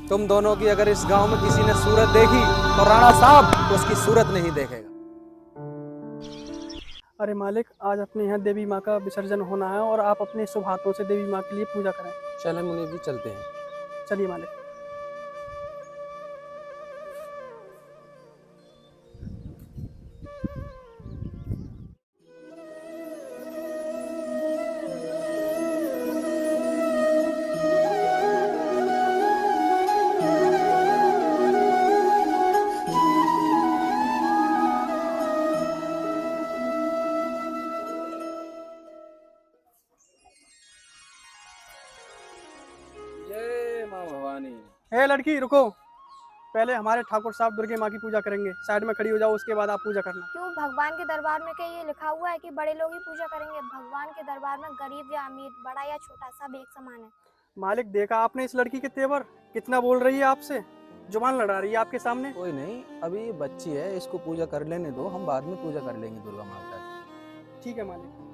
तुम दोनों की अगर इस गांव में किसी ने सूरत देखी तो राणा साहब उसकी सूरत नहीं देखेगा। अरे मालिक, आज अपने यहाँ देवी माँ का विसर्जन होना है और आप अपने शुभ हाथों से देवी माँ के लिए पूजा करें। चले मुनीब जी, चलते हैं। चलिए मालिक। जय माँ भवानी। हे लड़की, रुको। पहले हमारे ठाकुर साहब दुर्गे माँ की पूजा करेंगे। साइड में खड़ी हो जाओ, उसके बाद आप पूजा करना। क्यों, भगवान के दरबार में क्या ये लिखा हुआ है कि बड़े लोग ही पूजा करेंगे? भगवान के दरबार में गरीब या अमीर, बड़ा या छोटा, सब एक समान है। मालिक, देखा आपने इस लड़की के तेवर? कितना बोल रही है आपसे, जुबान लड़ा रही है आपके सामने। कोई नहीं, अभी ये बच्ची है, इसको पूजा कर लेने दो, हम बाद में पूजा कर लेंगे दुर्गा माता की। ठीक है मालिक।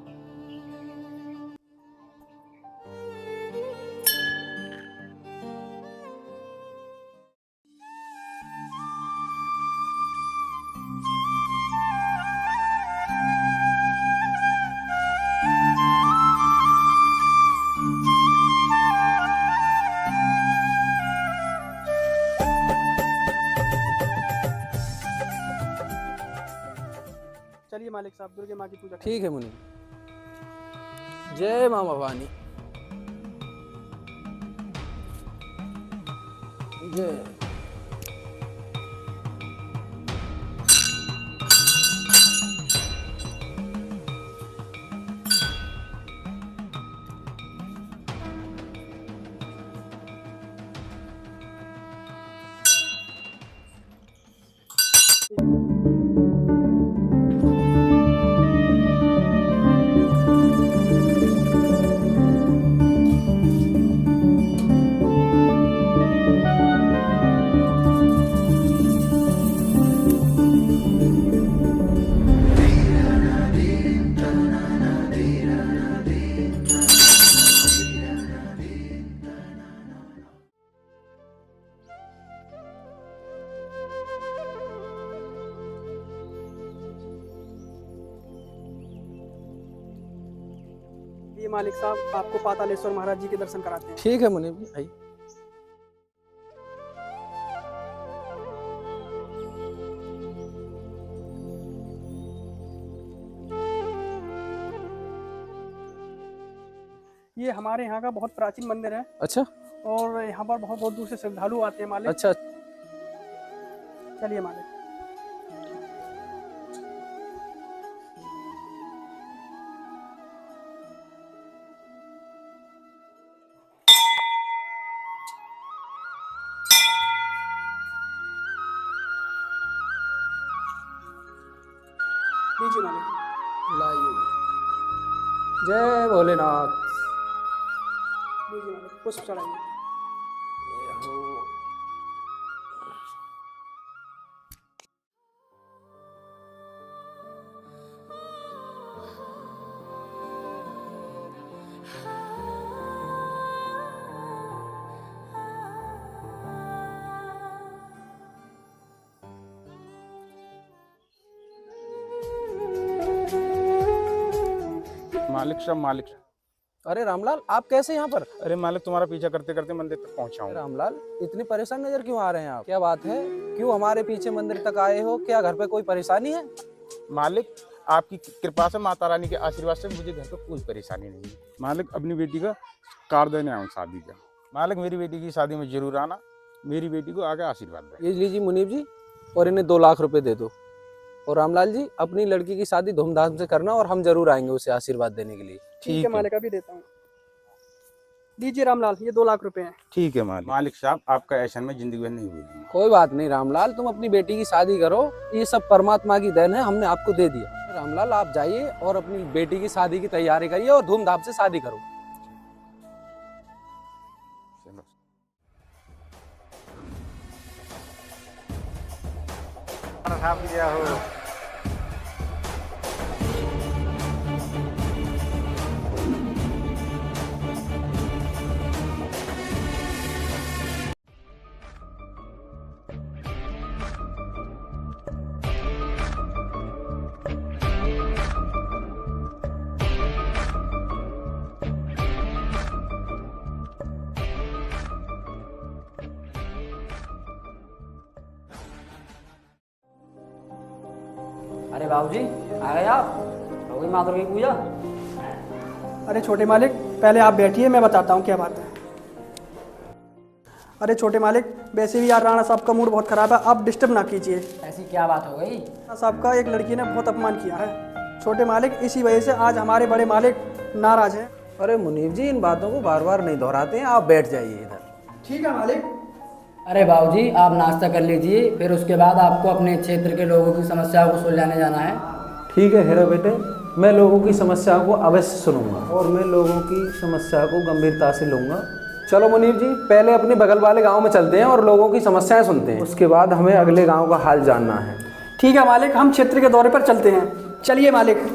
चलिए मालिक साहब, दुर्गे माँ की पूजा करें। ठीक है मुनीब। जय माँ भवानी। जय। ये मालिक साहब, आपको पातालेश्वर महाराज जी के दर्शन कराते हैं। ठीक है मुनीब जी, भाई। ये हमारे यहाँ का बहुत प्राचीन मंदिर है अच्छा और यहाँ पर बहुत बहुत दूर से श्रद्धालु आते हैं मालिक। अच्छा। चलिए मालिक। लीजिए मालिक। लाइए। जय भोलेनाथ। लीजिए मालिक, पुष्प चढ़ाइए। मालिक साहब, मालिक साहब। अरे रामलाल, आप कैसे यहाँ पर? अरे मालिक, तुम्हारा पीछा करते करते मंदिर तक पहुंचा हूँ। रामलाल, इतनी परेशान नजर क्यों आ रहे हैं आप? क्या बात है, क्यों हमारे पीछे मंदिर तक आए हो? क्या घर पे कोई परेशानी है? मालिक, आपकी कृपा से, माता रानी के आशीर्वाद से मुझे घर पे कोई परेशानी नहीं है। मालिक, अपनी बेटी का कार्ड देने आया हूँ शादी का। मालिक, मेरी बेटी की शादी में जरूर आना, मेरी बेटी को आगे आशीर्वाद दें। ये लीजिए मुनीब जी, और इन्हें 2 लाख रुपए दे दो। और रामलाल जी, अपनी लड़की की शादी धूमधाम से करना और हम जरूर आएंगे उसे आशीर्वाद देने के लिए। ठीक है मालिक, अभी देता हूँ। लीजिए रामलाल, ये 2 लाख रुपए हैं। ठीक है मालिक। मालिक साहब, आपका एहसान में जिंदगी भर नहीं भूलूंगा। कोई बात नहीं रामलाल, तुम अपनी बेटी की शादी करो, ये सब परमात्मा की देन है, हमने आपको दे दिया। रामलाल, आप जाइए और अपनी बेटी की शादी की तैयारी करिए और धूमधाम से शादी करो। हो अरे बाबूजी आ गए आप, हो गई माँ दुर्गा की पूजा? अरे छोटे मालिक, पहले आप बैठिए, मैं बताता हूँ क्या बात है। अरे छोटे मालिक, वैसे भी यार राणा साहब का मूड बहुत ख़राब है, आप डिस्टर्ब ना कीजिए। ऐसी क्या बात हो गई? राणा साहब का एक लड़की ने बहुत अपमान किया है छोटे मालिक, इसी वजह से आज हमारे बड़े मालिक नाराज हैं। अरे मुनीब जी, इन बातों को बार बार नहीं दोहराते हैं, आप बैठ जाइए इधर। ठीक है मालिक। अरे बाबूजी आप नाश्ता कर लीजिए, फिर उसके बाद आपको अपने क्षेत्र के लोगों की समस्याओं को सुलझाने जाना है। ठीक है हीरा बेटे, मैं लोगों की समस्याओं को अवश्य सुनूंगा और मैं लोगों की समस्या को गंभीरता से लूँगा। चलो मुनीब जी, पहले अपने बगल वाले गांव में चलते हैं और लोगों की समस्याएं सुनते हैं, उसके बाद हमें अगले गांव का हाल जानना है। ठीक है मालिक, हम क्षेत्र के दौरे पर चलते हैं। चलिए मालिक।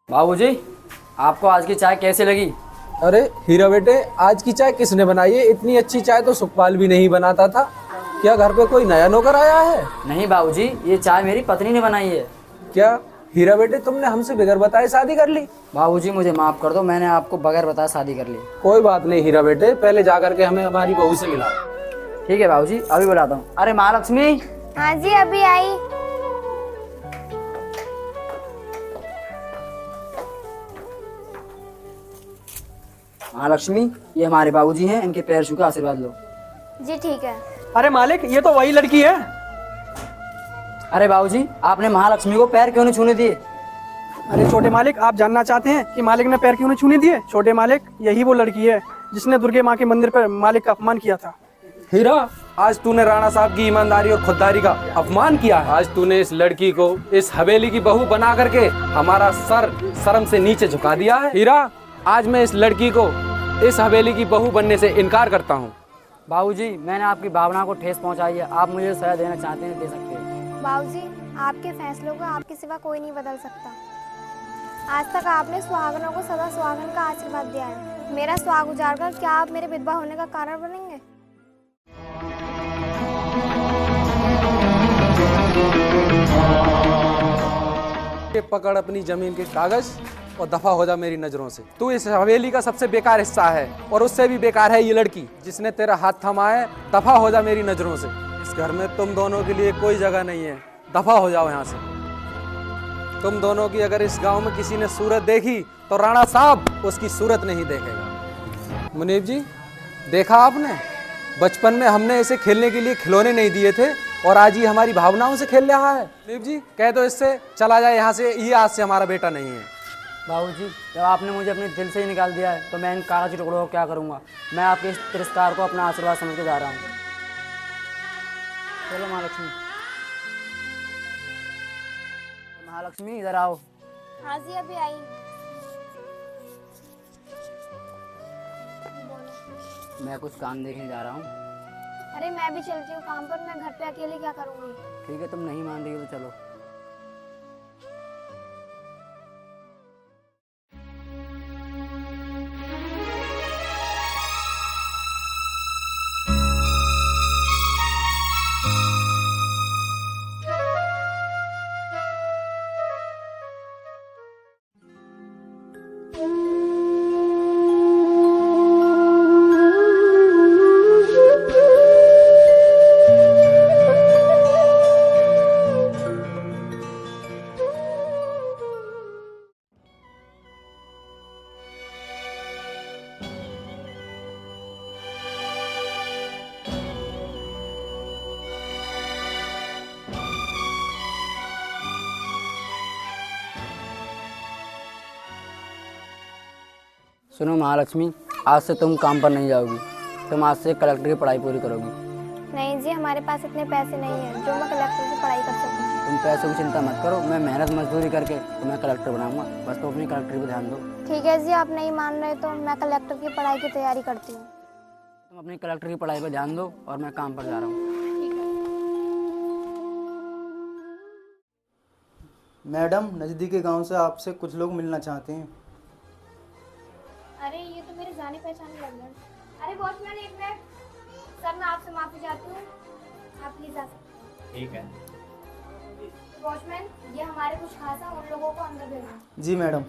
बाबूजी आपको आज की चाय कैसी लगी? अरे हीरा बेटे, आज की चाय किसने बनाई है? इतनी अच्छी चाय तो सुखपाल भी नहीं बनाता था। क्या घर पे कोई नया नौकर आया है? नहीं बाबूजी, ये चाय मेरी पत्नी ने बनाई है। क्या हीरा बेटे, तुमने हमसे बगैर बताए शादी कर ली? बाबूजी मुझे माफ कर दो, मैंने आपको बगैर बताए शादी कर ली। कोई बात नहीं हीरा बेटे, पहले जा करके हमें हमारी बहू से मिला। ठीक है बाबूजी, अभी बुलाता हूँ। अरे महालक्ष्मी। हाँ जी, अभी आई। महालक्ष्मी, ये हमारे बाबूजी हैं, इनके पैर छू के आशीर्वाद लो। जी ठीक है। अरे मालिक, ये तो वही लड़की है। अरे बाबूजी आपने महालक्ष्मी को पैर क्यों नहीं छूने दिए? अरे छोटे मालिक, आप जानना चाहते हैं कि मालिक ने पैर क्यों नहीं छूने दिए? छोटे मालिक, यही वो लड़की है जिसने दुर्गे माँ के मंदिर पर मालिक का अपमान किया था। हीरा, आज तूने राणा साहब की ईमानदारी और खुददारी का अपमान किया है। आज तूने इस लड़की को इस हवेली की बहू बना करके हमारा सर शर्म से नीचे झुका दिया है। हीरा, आज मैं इस लड़की को इस हवेली की बहू बनने से इनकार करता हूँ। बाबूजी मैंने आपकी भावना को ठेस पहुंचाई है, आप मुझे सजा देना चाहते हैं दे सकते हैं। बाबूजी, आपके फैसलों को आपके सिवा कोई नहीं बदल सकता। आज तक आपने सुहागनों को सदा सुहागन का आशीर्वाद दिया है। मेरा सुहाग उजाड़ कर क्या आप मेरे विधवा होने का कारण बनेंगे? ये पकड़ अपनी जमीन के कागज और दफा हो जा मेरी नजरों से। तू इस हवेली का सबसे बेकार हिस्सा है और उससे भी बेकार है ये लड़की जिसने तेरा हाथ थमा है। दफा हो जा मेरी नजरों से। इस घर में तुम दोनों के लिए कोई जगह नहीं है, दफा हो जाओ यहाँ से। तुम दोनों की अगर इस गांव में किसी ने सूरत देखी तो राणा साहब उसकी सूरत नहीं देखेगा। मुनीब जी, देखा आपने, बचपन में हमने इसे खेलने के लिए खिलौने नहीं दिए थे और आज ये हमारी भावनाओं से खेल रहा है। मुनीब जी, कह दो इससे चला जाए यहाँ से, ये आज से हमारा बेटा नहीं है। बाबूजी जब आपने मुझे अपने दिल से ही निकाल दिया है तो मैं इन कागज टुकड़ों को क्या करूँगा। मैं आपके इस तिरस्कार को अपना आशीर्वाद समझ के जा रहा हूँ। चलो महालक्ष्मी। महालक्ष्मी इधर आओ। हाँ जी, अभी आई। मैं कुछ काम देखने जा रहा हूँ। अरे मैं भी चलती हूँ काम पर, मैं घर पे अकेले क्या करूँगी? ठीक है, तुम नहीं मान रही हो तो चलो। सुनो महालक्ष्मी, आज से तुम काम पर नहीं जाओगी। तुम आज से कलेक्टर की पढ़ाई पूरी करोगी। नहीं जी, हमारे पास इतने पैसे नहीं हैं जो मैं कलेक्टर की पढ़ाई कर सकूँ। तुम पैसों की चिंता मत करो, मैं मेहनत मजदूरी करके तुम्हें कलेक्टर बनाऊंगा। बस तुम अपनी कलेक्टर पर ध्यान दो। ठीक है जी, आप नहीं मान रहे तो मैं कलेक्टर की पढ़ाई की तैयारी करती हूँ। तुम अपनी कलेक्टर की पढ़ाई पर ध्यान दो और मैं काम पर जा रहा हूँ। मैडम, नज़दीकी गांव से आपसे कुछ लोग मिलना चाहते हैं। अरे ये तो मेरे जाने पहचाने लग गए। अरे वॉचमैन, एक मिनट। सर मैं आपसे माफी चाहती हूँ, आप प्लीज आ सकते हैं। ठीक है। वॉचमैन, ये हमारे कुछ खास है, उन लोगों को अंदर भेजो। जी मैडम।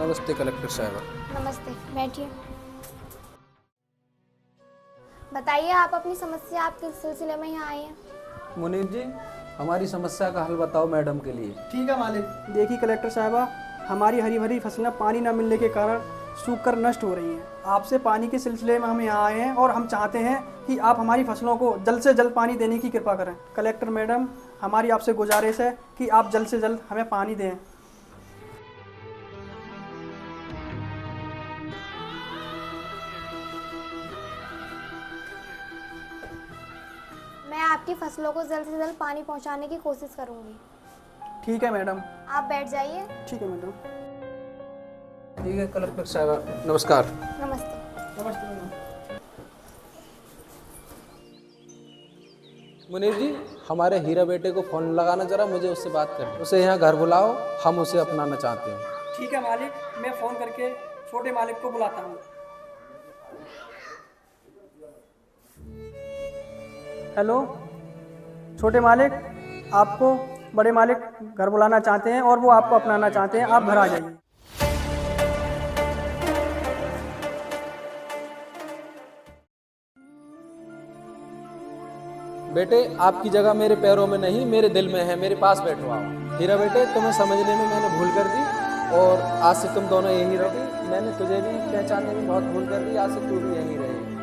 नमस्ते कलेक्टर साहब। नमस्ते, बैठिए। बताइए आप अपनी समस्या आप किस सिलसिले में यहाँ आए हैं? मुनीर जी, हमारी समस्या का हल बताओ मैडम के लिए। ठीक है मालिक। देखिए कलेक्टर साहबा, हमारी हरी भरी फसलें पानी न मिलने के कारण सूख कर नष्ट हो रही हैं। आपसे पानी के सिलसिले में हम यहाँ आए हैं और हम चाहते हैं कि आप हमारी फसलों को जल्द से जल्द पानी देने की कृपा करें। कलेक्टर मैडम, हमारी आपसे गुजारिश है कि आप जल्द से जल्द हमें पानी दें। मैं आपकी फसलों को जल्द से जल्द पानी पहुँचाने की कोशिश करूँगी। ठीक है मैडम। आप बैठ जाइए। ठीक है मैडम। ठीक है कलेक्टर साहब, नमस्कार। नमस्ते। नमस्ते मैडम। मुनीर जी, हमारे हीरा बेटे को फ़ोन लगाना जरा, मुझे उससे बात करनी। उसे यहाँ घर बुलाओ, हम उसे अपनाना चाहते हैं। ठीक है मालिक, मैं फ़ोन करके छोटे मालिक को बुलाता हूँ। हेलो छोटे मालिक, आपको बड़े मालिक घर बुलाना चाहते हैं और वो आपको अपनाना चाहते हैं। आप घर आ जाइए। बेटे, आपकी जगह मेरे पैरों में नहीं, मेरे दिल में है। मेरे पास बैठो आओ। हीरा बेटे, तुम्हें समझने में मैंने भूल कर दी और आज से तुम दोनों यहीं रहोगे। मैंने तुझे भी पहचानने में बहुत भूल कर दी, आज से तू भी यहीं रहेगी।